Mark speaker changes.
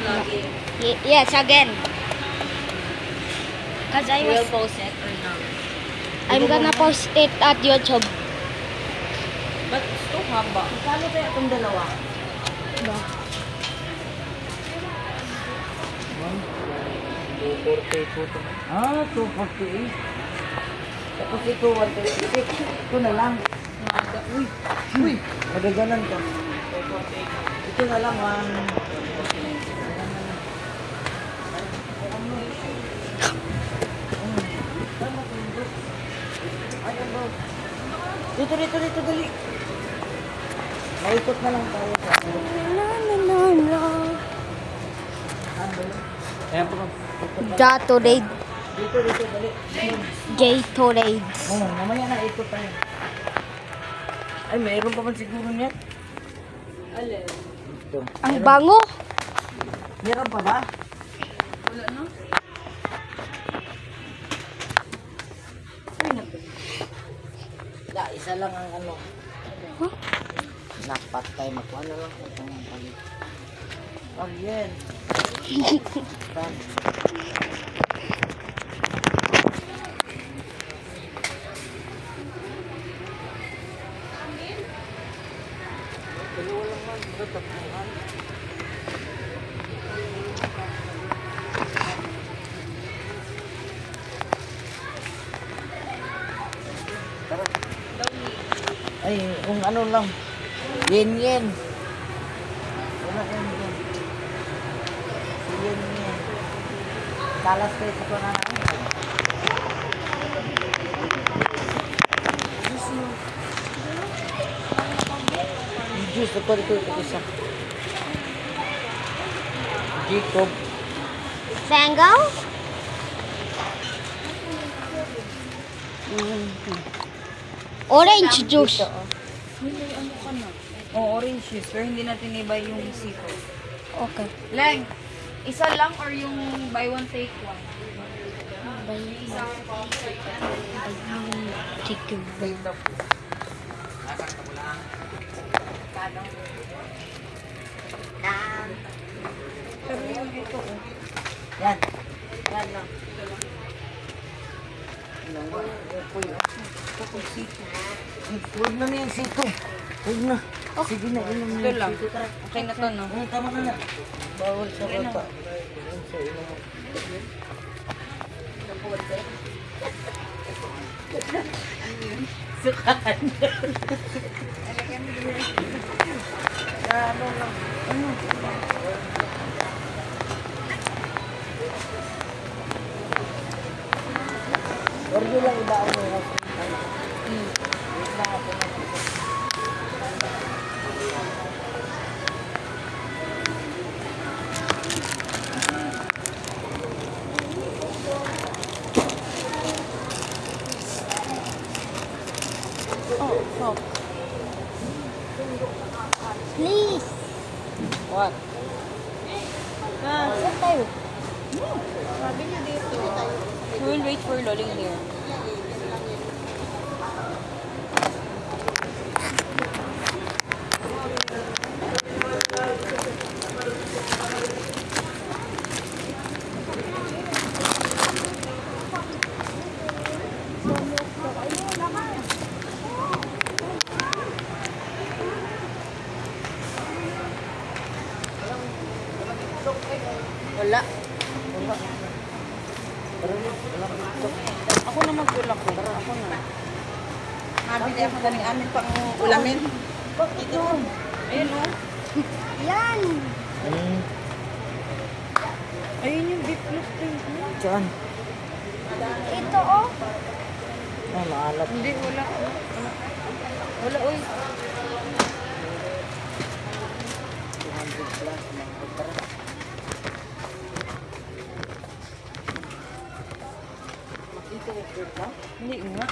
Speaker 1: vlogging?
Speaker 2: Yes, again. Cause I
Speaker 1: Will
Speaker 2: was,
Speaker 1: post it or not?
Speaker 2: I'm gonna post it at YouTube.
Speaker 1: But it's too haba.
Speaker 3: Kano kaya itong dalawa?
Speaker 2: Ba?
Speaker 3: 248 po ito. Ah, 248. Tapos ito, 136. Ito na lang. Uy, uy. Madaganan ka. Ito na lang, 1. Dito, dali. Maikot na lang tayo. Ayan po.
Speaker 2: Gatorade.
Speaker 3: Dito, dali.
Speaker 2: Gatorade.
Speaker 3: Oo, mamaya na ikot tayo. Ay, mayroon pa man siguro niyan.
Speaker 1: Alin?
Speaker 3: Ito.
Speaker 2: Ang bango.
Speaker 3: Meron pa ba?
Speaker 1: Wala no?
Speaker 3: Isa lang ang ano.
Speaker 2: Huh?
Speaker 3: Napatay. Makuha na lang kung ang palit. Oh, yan. Dalawa lang man. Tatapluhan. Tara. Ay, kung ano lang. Yen. Wala yan yan. Yen. Talas kayo sa panana. Juice. Ito isa. Jacob.
Speaker 2: Sango? Orange juice.
Speaker 1: Hindi, ano ka na? Oh, orange juice. Pero hindi natin iba yung seafood.
Speaker 2: Okay.
Speaker 1: Leng, isa lang or yung buy one take one?
Speaker 2: Chicken.
Speaker 1: Pero yung ito,
Speaker 3: Yan. Yan lang. Huwag na na yung sito. Huwag na. Sige na, inom na
Speaker 1: ito
Speaker 3: yung
Speaker 1: lang.
Speaker 3: sito. Tara.
Speaker 1: Okay na to, no?
Speaker 3: Tama na na. Bawal sa bata. Yan sa inom mo.
Speaker 1: Sukaan.
Speaker 3: Ano lang. Ano? Ordo lang ibaon mo yung
Speaker 2: Oh, fuck. Please.
Speaker 3: What?
Speaker 2: Saan tayo?
Speaker 1: Sabi niyo dito. We will wait for Loling here. Wala. Ako na mag-ulak ko. Ako na. Nabili ako galing amin pang ulamin. Ito. Ayun o.
Speaker 2: Yan.
Speaker 1: Ayun yung beef loaf.
Speaker 3: Saan?
Speaker 2: Ito oh.
Speaker 3: Ah, maalat.
Speaker 1: Hindi, wala. Wala, uy.
Speaker 3: 200 plus. Tara. Makita yung fruit ba?
Speaker 1: Hindi nga.